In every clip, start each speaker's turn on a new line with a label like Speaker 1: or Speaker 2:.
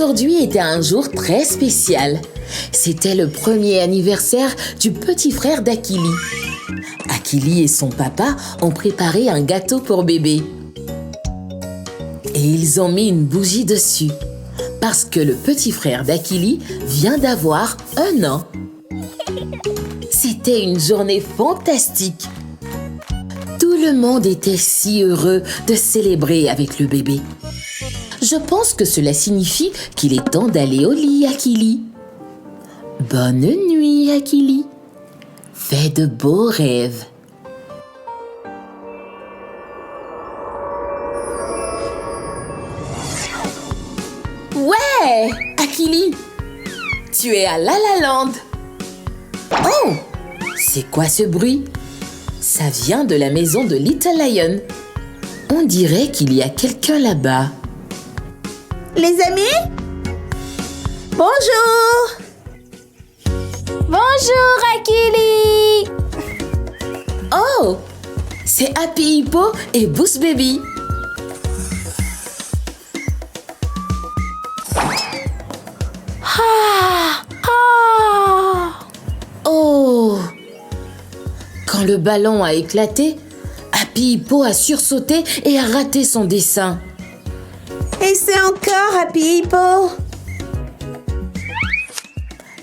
Speaker 1: Aujourd'hui était un jour très spécial. C'était le premier anniversaire du petit frère d'Akili. Akili et son papa ont préparé un gâteau pour bébé. Et ils ont mis une bougie dessus, parce que le petit frère d'Akili vient d'avoir 1 an. C'était une journée fantastique. Tout le monde était si heureux de célébrer avec le bébé. Je pense que cela signifie qu'il est temps d'aller au lit, Akili. Bonne nuit, Akili. Fais de beaux rêves. Ouais, Akili, tu es à La La Land. Oh, c'est quoi ce bruit? Ça vient de la maison de Little Lion. On dirait qu'il y a quelqu'un là-bas.
Speaker 2: Les amis? Bonjour!
Speaker 3: Bonjour, Akili!
Speaker 1: Oh, c'est Happy Hippo et Boost Baby. Oh! Quand le ballon a éclaté, Happy Hippo a sursauté et a raté son dessin.
Speaker 2: Et c'est encore Happy Hippo.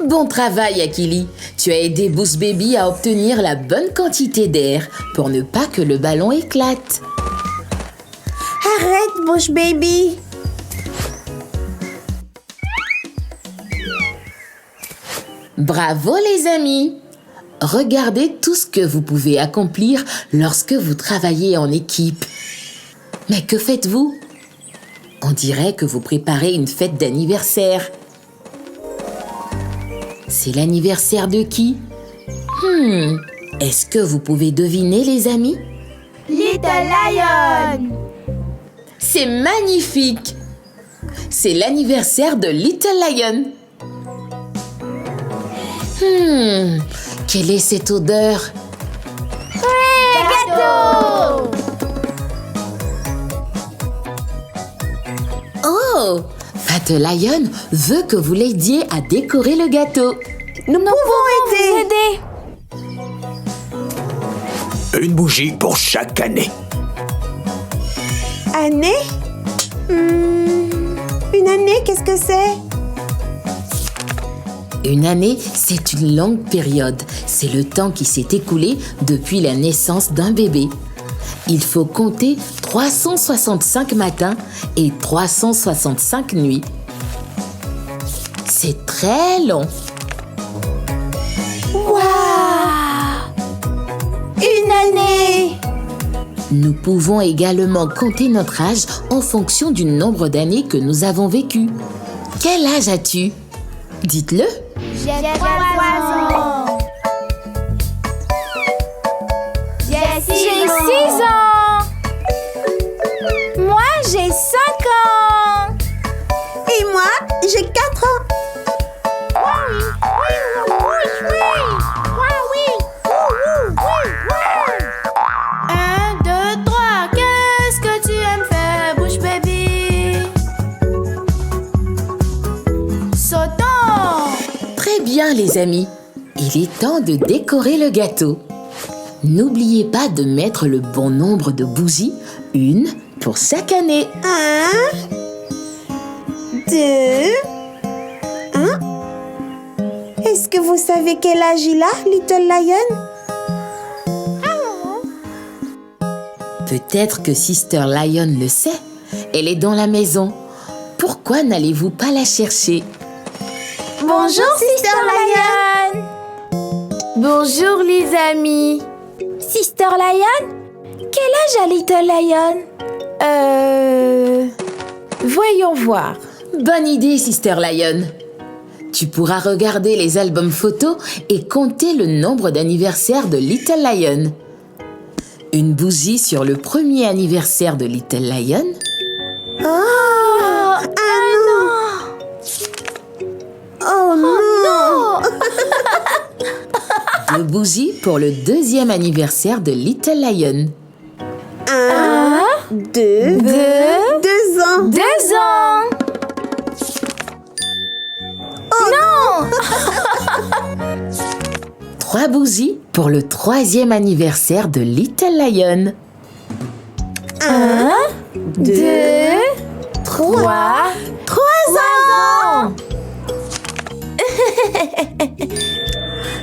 Speaker 1: Bon travail, Akili. Tu as aidé Boost Baby à obtenir la bonne quantité d'air pour ne pas que le ballon éclate.
Speaker 2: Arrête, Bush Baby.
Speaker 1: Bravo les amis! Regardez tout ce que vous pouvez accomplir lorsque vous travaillez en équipe. Mais que faites-vous? On dirait que vous préparez une fête d'anniversaire. C'est l'anniversaire de qui? Est-ce que vous pouvez deviner les amis?
Speaker 3: Little Lion!
Speaker 1: C'est magnifique! C'est l'anniversaire de Little Lion. Quelle est cette odeur?
Speaker 3: Gâteau!
Speaker 1: Oh! Fat Lion veut que vous l'aidiez à décorer le gâteau.
Speaker 2: Nous pouvons aider.
Speaker 4: Une bougie pour chaque année.
Speaker 2: Année? Une année, qu'est-ce que c'est?
Speaker 1: Une année, c'est une longue période. C'est le temps qui s'est écoulé depuis la naissance d'un bébé. Il faut compter 365 matins et 365 nuits. C'est très long.
Speaker 2: Waouh! Une année!
Speaker 1: Nous pouvons également compter notre âge en fonction du nombre d'années que nous avons vécu. Quel âge as-tu? Dites-le.
Speaker 3: J'ai 3 ans. J'ai 6 ans. Moi, j'ai 5 ans.
Speaker 2: Et moi, j'ai 4 ans.
Speaker 3: Un, deux, trois. Qu'est-ce que tu aimes faire, Bush Baby? Sautons.
Speaker 1: Très bien les amis, il est temps de décorer le gâteau. N'oubliez pas de mettre le bon nombre de bougies, 1 pour chaque année.
Speaker 2: 1, 2, 1. Est-ce que vous savez quel âge il a, Little Lion?
Speaker 1: Peut-être que Sister Lion le sait, elle est dans la maison. Pourquoi n'allez-vous pas la chercher?
Speaker 3: Bonjour, Sister Lion. Bonjour, les amis. Sister Lion? Quel âge a Little Lion? Voyons voir.
Speaker 1: Bonne idée, Sister Lion. Tu pourras regarder les albums photos et compter le nombre d'anniversaires de Little Lion. Une bougie sur le premier anniversaire de Little Lion.
Speaker 2: Oh, oh non!
Speaker 1: 2 bougies pour le deuxième anniversaire de Little Lion.
Speaker 2: 1, 2 ans.
Speaker 3: 2 ans.
Speaker 1: 3 bougies pour le 3e anniversaire de Little Lion.
Speaker 2: 1, 2,
Speaker 3: 3
Speaker 2: ans.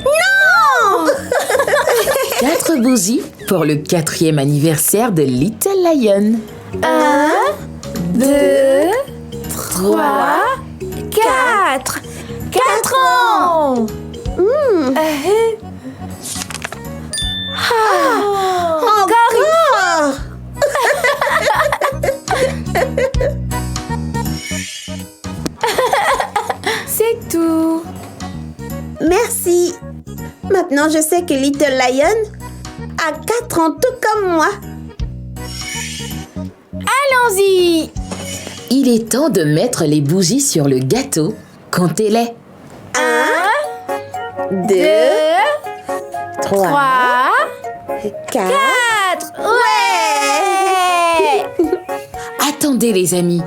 Speaker 2: Non!
Speaker 1: 4 bougies pour le 4e anniversaire de Little Lion.
Speaker 3: 1, 2, 3, 4 ans.
Speaker 2: Encore!
Speaker 3: C'est tout.
Speaker 2: Merci. Maintenant, je sais que Little Lion a 4 ans, tout comme moi.
Speaker 3: Allons-y.
Speaker 1: Il est temps de mettre les bougies sur le gâteau. Comptez-les.
Speaker 2: 1, 2, 3, 4.
Speaker 3: 4. Ouais.
Speaker 1: Attendez les amis,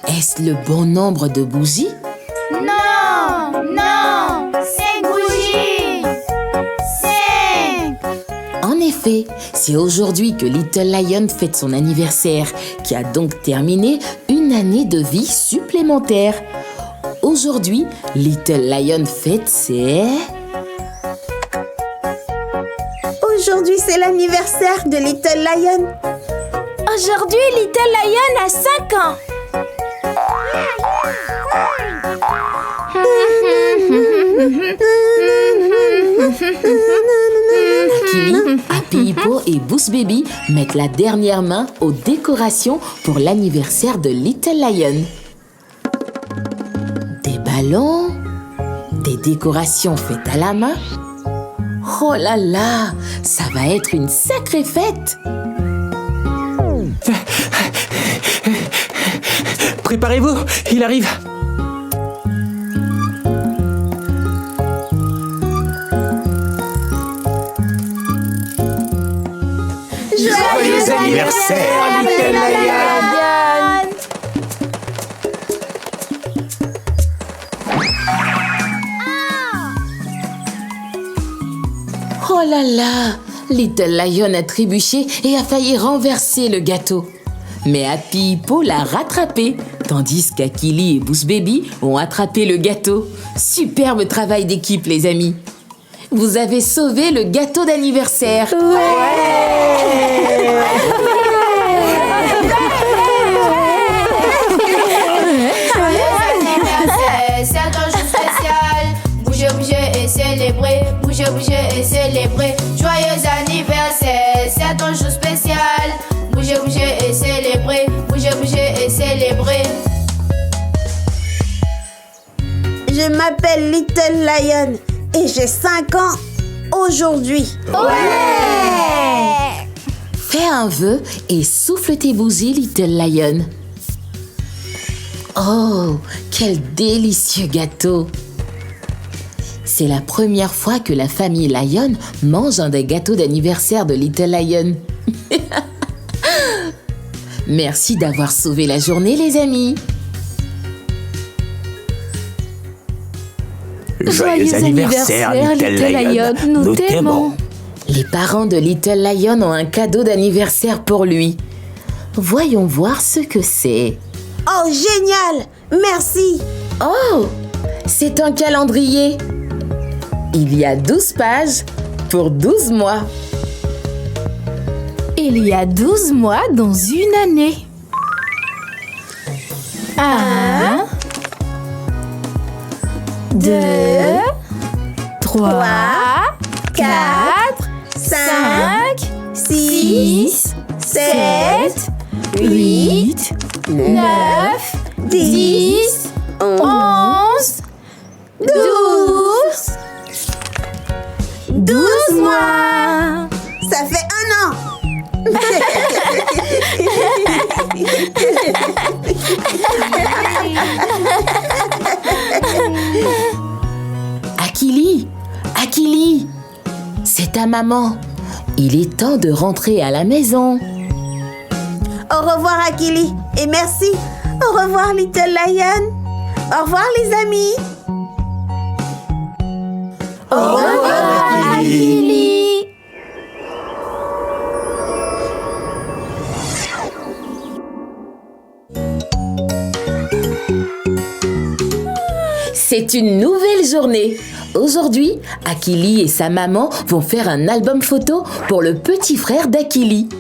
Speaker 1: est-ce le bon nombre de bougies?
Speaker 3: Non, 5 bougies. 5.
Speaker 1: En effet, c'est aujourd'hui que Little Lion fête son anniversaire, qui a donc terminé une année de vie supplémentaire. Aujourd'hui, Little Lion fête ses...
Speaker 2: Aujourd'hui, c'est l'anniversaire de Little Lion.
Speaker 3: Aujourd'hui, Little Lion a 5 ans.
Speaker 1: Akili, Happy Hippo et Boost Baby mettent la dernière main aux décorations pour l'anniversaire de Little Lion. Des ballons, des décorations faites à la main. Oh là là, ça va être une sacrée fête!
Speaker 4: Préparez-vous, il arrive. Joyeux anniversaire, Little Lion.
Speaker 1: Oh là là, Little Lion a trébuché et a failli renverser le gâteau. Mais Happy Hippo l'a rattrapé, tandis qu'Akili et Boost Baby ont attrapé le gâteau. Superbe travail d'équipe, les amis. Vous avez sauvé le gâteau d'anniversaire.
Speaker 3: C'est un jour spécial. Bougez, bougez et célébrez. Bougez, bougez et célébrez. Joyeux anniversaire, c'est un jour spécial. Bougez, bougez et célébrez. Bougez, bougez et célébrez.
Speaker 2: Je m'appelle Little Lion et j'ai 5 ans aujourd'hui.
Speaker 1: Fais un vœu et souffle tes bougies, Little Lion. Oh, quel délicieux gâteau! C'est la première fois que la famille Lion mange un des gâteaux d'anniversaire de Little Lion. Merci d'avoir sauvé la journée, les amis.
Speaker 4: Joyeux anniversaire, Little Lion. Nous t'aimons.
Speaker 1: Les parents de Little Lion ont un cadeau d'anniversaire pour lui. Voyons voir ce que c'est.
Speaker 2: Oh, génial! Merci!
Speaker 1: Oh, c'est un calendrier. Il y a 12 pages pour 12 mois.
Speaker 3: Il y a 12 mois dans une année. 1, 2, 3, 4, 5, 6, 7, 8, 9, 10, 11, 12. 12 mois.
Speaker 2: Ça fait 1 an!
Speaker 1: Akili, c'est ta maman. Il est temps de rentrer à la maison.
Speaker 2: Au revoir, Akili, et merci. Au revoir, Little Lion. Au revoir, les amis. Au revoir, Akili.
Speaker 1: C'est une nouvelle journée. Aujourd'hui, Akili et sa maman vont faire un album photo pour le petit frère d'Akili.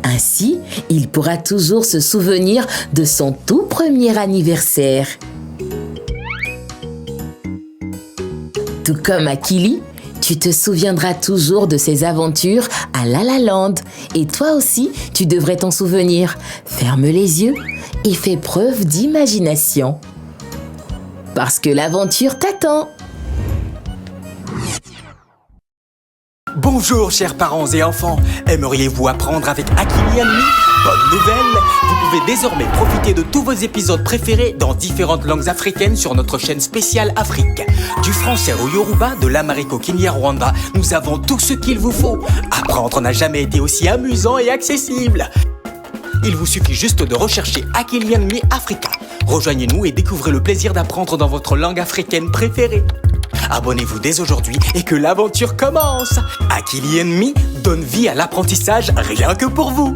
Speaker 1: Ainsi, il pourra toujours se souvenir de son tout premier anniversaire. Tout comme Akili, tu te souviendras toujours de ses aventures à La La Land. Et toi aussi, tu devrais t'en souvenir. Ferme les yeux et fais preuve d'imagination. Parce que l'aventure t'attend.
Speaker 5: Bonjour chers parents et enfants, aimeriez-vous apprendre avec Akili and Me? Bonne nouvelle, vous pouvez désormais profiter de tous vos épisodes préférés dans différentes langues africaines sur notre chaîne spéciale Afrique. Du français au Yoruba, de l'amérique au Kinyarwanda, nous avons tout ce qu'il vous faut. Apprendre n'a jamais été aussi amusant et accessible. Il vous suffit juste de rechercher Akili and Me Africa. Rejoignez-nous et découvrez le plaisir d'apprendre dans votre langue africaine préférée. Abonnez-vous dès aujourd'hui et que l'aventure commence. Akili and Me donne vie à l'apprentissage rien que pour vous.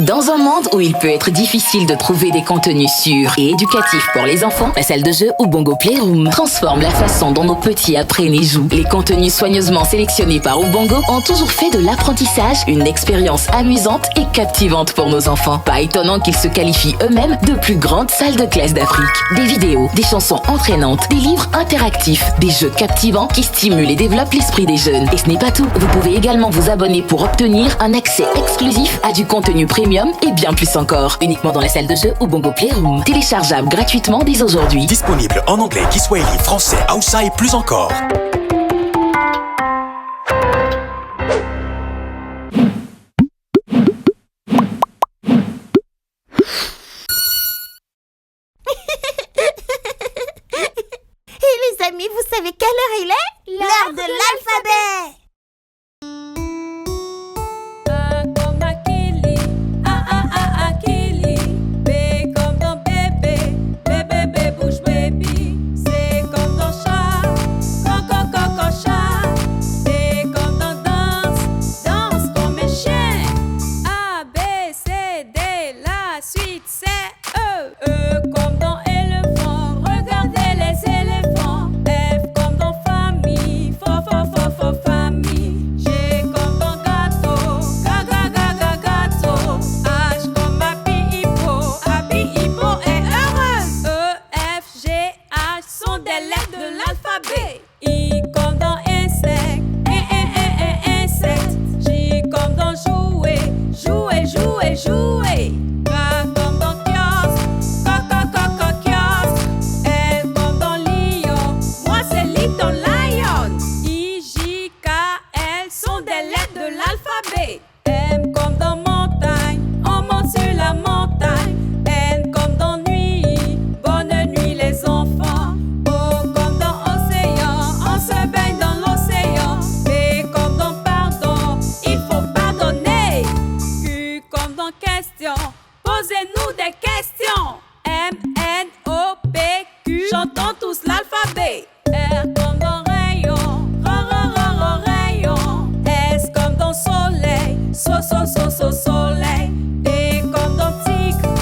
Speaker 1: Dans un monde où il peut être difficile de trouver des contenus sûrs et éducatifs pour les enfants, la salle de jeu Ubongo Playroom transforme la façon dont nos petits apprennent et jouent. Les contenus soigneusement sélectionnés par Ubongo ont toujours fait de l'apprentissage une expérience amusante et captivante pour nos enfants. Pas étonnant qu'ils se qualifient eux-mêmes de plus grandes salles de classe d'Afrique. Des vidéos, des chansons entraînantes, des livres interactifs, des jeux captivants qui stimulent et développent l'esprit des jeunes. Et ce n'est pas tout, vous pouvez également vous abonner pour obtenir un accès exclusif à du contenu premium et bien plus encore, uniquement dans la salle de jeu Ubongo Playroom. Téléchargeable gratuitement dès aujourd'hui.
Speaker 5: Disponible en anglais, Kiswahili, français, Hausa et plus encore.
Speaker 2: Et les amis, vous savez quelle heure il est? L'heure de l'alphabet.
Speaker 6: Posez-nous des questions. M-N-O-P-Q. Chantons tous l'alphabet. R comme dans rayon. Rayon. S comme dans soleil. Soleil. T comme dans tigre.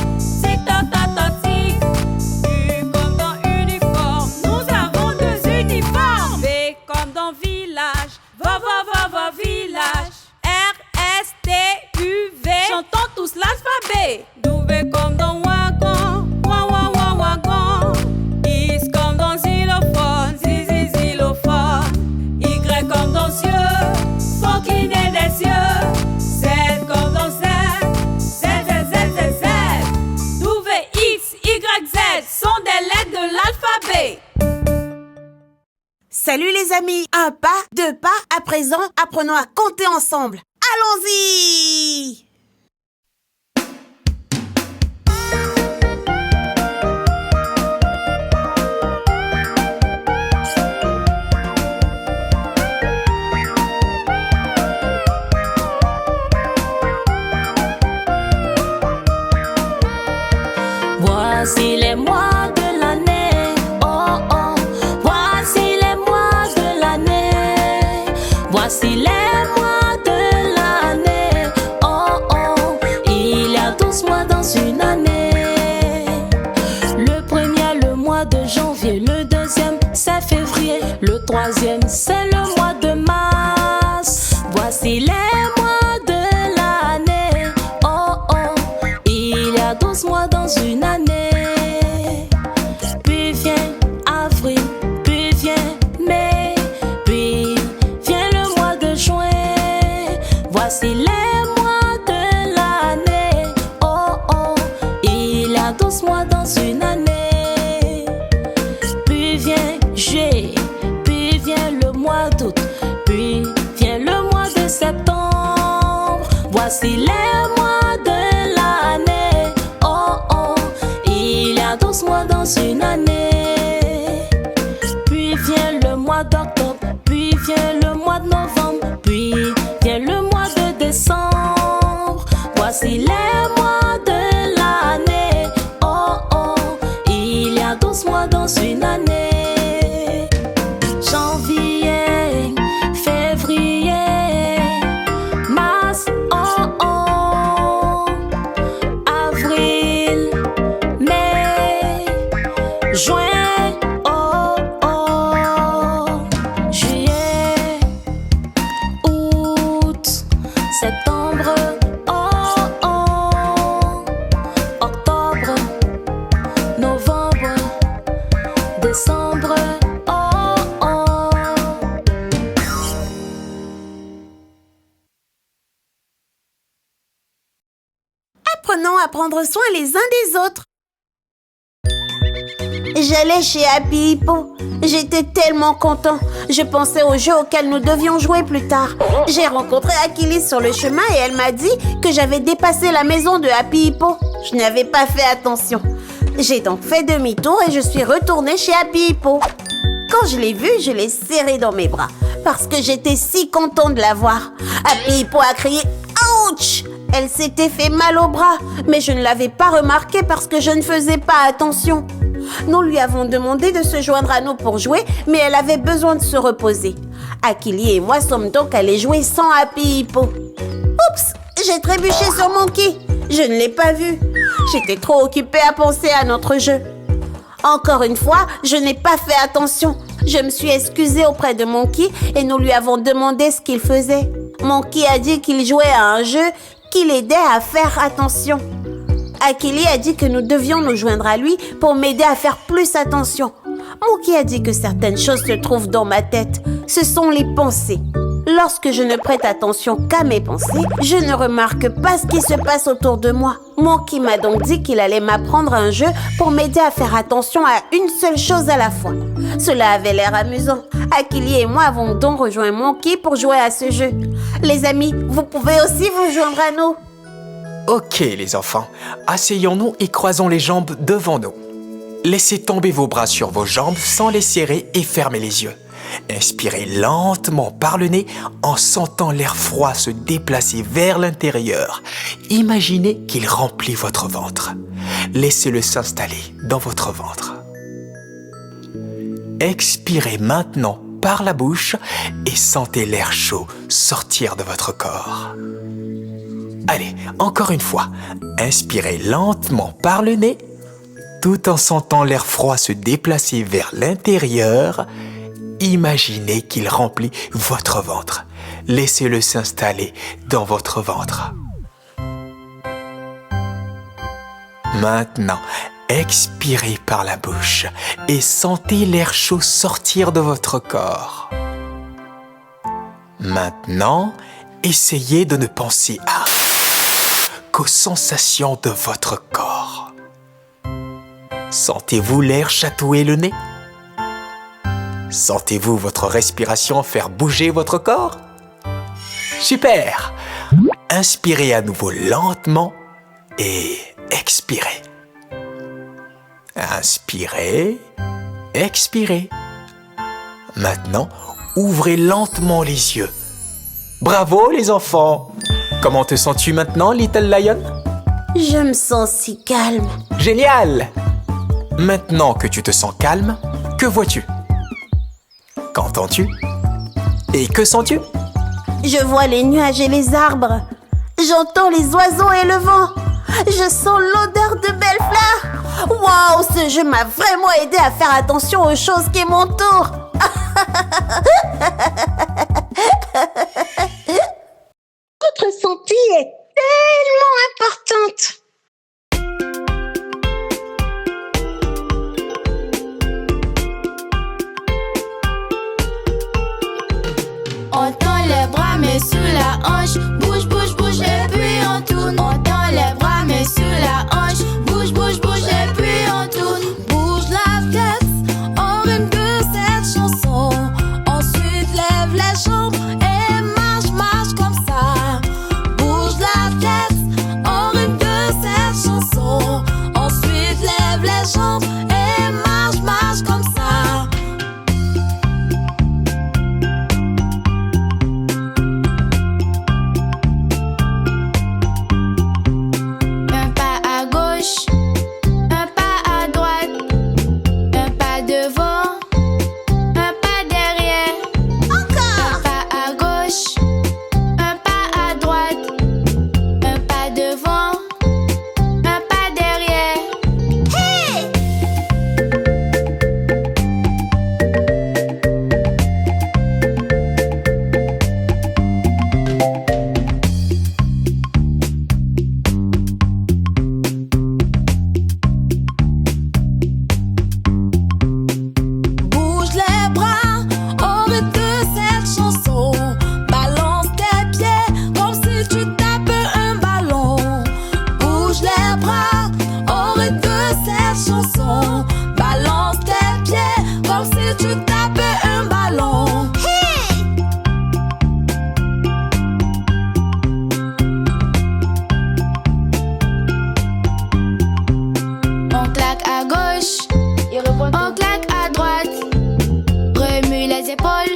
Speaker 6: Tigre. U comme dans uniforme. Nous avons 2 uniformes. V comme dans village. Va, village. R-S-T-U-V. Chantons tous l'alphabet. W comme dans wagon. Wagon. Is comme dans xylophone. Xylophone. Y comme dans yeux. Faut qu'il ait des yeux. Z comme dans Z. Z. W, X, Y, Z sont des lettres de l'alphabet.
Speaker 2: Salut les amis, 1 pas, 2 pas, à présent, apprenons à compter ensemble. Allons-y!
Speaker 7: janvier, le deuxième c'est février, le troisième c'est le mois de mars. Voici les mois de l'année. Oh oh, il y a 12 mois dans une année. Puis vient avril, puis vient mai, puis vient le mois de juin. Voici les mois de l'année. Oh oh, il y a 12 mois dans une année. Puis vient juillet, puis vient le mois d'août, puis vient le mois de septembre. Voici les mois de l'année. Oh oh, il y a 12 mois dans une année. Puis vient le mois d'octobre, puis vient le mois de novembre, puis vient le mois de décembre. Voici les mois de l'année. Oh oh, il y a 12 mois dans une année. Janvier, février, mars, oh oh, avril, mai, juin, oh oh, juillet, août, septembre, oh oh, octobre, novembre, décembre, oh oh.
Speaker 2: Apprenons à prendre soin les uns des autres. J'allais chez Happy Hippo. J'étais tellement content. Je pensais au jeu auquel nous devions jouer plus tard. J'ai rencontré Achilles sur le chemin et elle m'a dit que j'avais dépassé la maison de Happy Hippo. Je n'avais pas fait attention. J'ai donc fait demi-tour et je suis retournée chez Happy Hippo. Quand je l'ai vue, je l'ai serrée dans mes bras parce que j'étais si contente de la voir. Happy Hippo a crié « Ouch !» Elle s'était fait mal au bras, mais je ne l'avais pas remarqué parce que je ne faisais pas attention. Nous lui avons demandé de se joindre à nous pour jouer, mais elle avait besoin de se reposer. Achille et moi sommes donc allés jouer sans Happy Hippo. Oups, j'ai trébuché sur Monkey. Je ne l'ai pas vu. J'étais trop occupée à penser à notre jeu. Encore une fois, je n'ai pas fait attention. Je me suis excusée auprès de Monkey et nous lui avons demandé ce qu'il faisait. Monkey a dit qu'il jouait à un jeu qui l'aidait à faire attention. Achille a dit que nous devions nous joindre à lui pour m'aider à faire plus attention. Monkey a dit que certaines choses se trouvent dans ma tête. Ce sont les pensées. Lorsque je ne prête attention qu'à mes pensées, je ne remarque pas ce qui se passe autour de moi. Monkey m'a donc dit qu'il allait m'apprendre un jeu pour m'aider à faire attention à une seule chose à la fois. Cela avait l'air amusant. Achille et moi avons donc rejoint Monkey pour jouer à ce jeu. Les amis, vous pouvez aussi vous joindre à nous.
Speaker 5: Ok les enfants, asseyons-nous et croisons les jambes devant nous. Laissez tomber vos bras sur vos jambes sans les serrer et fermez les yeux. Inspirez lentement par le nez en sentant l'air froid se déplacer vers l'intérieur. Imaginez qu'il remplit votre ventre. Laissez-le s'installer dans votre ventre. Expirez maintenant par la bouche et sentez l'air chaud sortir de votre corps. Allez, encore une fois, inspirez lentement par le nez, tout en sentant l'air froid se déplacer vers l'intérieur. Imaginez qu'il remplit votre ventre. Laissez-le s'installer dans votre ventre. Maintenant, expirez par la bouche et sentez l'air chaud sortir de votre corps. Maintenant, essayez de ne penser qu'aux sensations de votre corps. Sentez-vous l'air chatouiller le nez? Sentez-vous votre respiration faire bouger votre corps? Super! Inspirez à nouveau lentement et expirez. Inspirez, expirez. Maintenant, ouvrez lentement les yeux. Bravo les enfants! Comment te sens-tu maintenant, Little Lion?
Speaker 2: Je me sens si calme.
Speaker 5: Génial! Maintenant que tu te sens calme, que vois-tu? Qu'entends-tu? Et que sens-tu?
Speaker 2: Je vois les nuages et les arbres. J'entends les oiseaux et le vent. Je sens l'odeur de belles fleurs. Waouh, ce jeu m'a vraiment aidé à faire attention aux choses qui m'entourent. Votre santé est tellement importante.
Speaker 3: On tend les bras mais sous la hanche. Bouge, bouge, bouge et puis on tourne. On tend les bras mais sous la hanche. Bouge, bouge, bouge et puis on tourne.
Speaker 7: Bouge la tête en rythme de cette chanson. Ensuite lève les jambes et marche, marche comme ça. Bouge la tête en rythme de cette chanson. Ensuite lève les jambes et marche, marche comme ça.
Speaker 3: Un pas à gauche, un pas à droite, un pas devant, un pas derrière.
Speaker 2: Encore.
Speaker 3: Un pas à gauche, un pas à droite, un pas devant, un pas derrière.
Speaker 2: Hey!
Speaker 7: Bouge les bras au rythme de cette chanson. Balance tes pieds comme si tu tapais un ballon. Bouge les bras au rythme de cette chanson. Balance tes pieds comme si tu tapais un ballon.
Speaker 3: On claque à gauche, on claque à droite. Remue les épaules,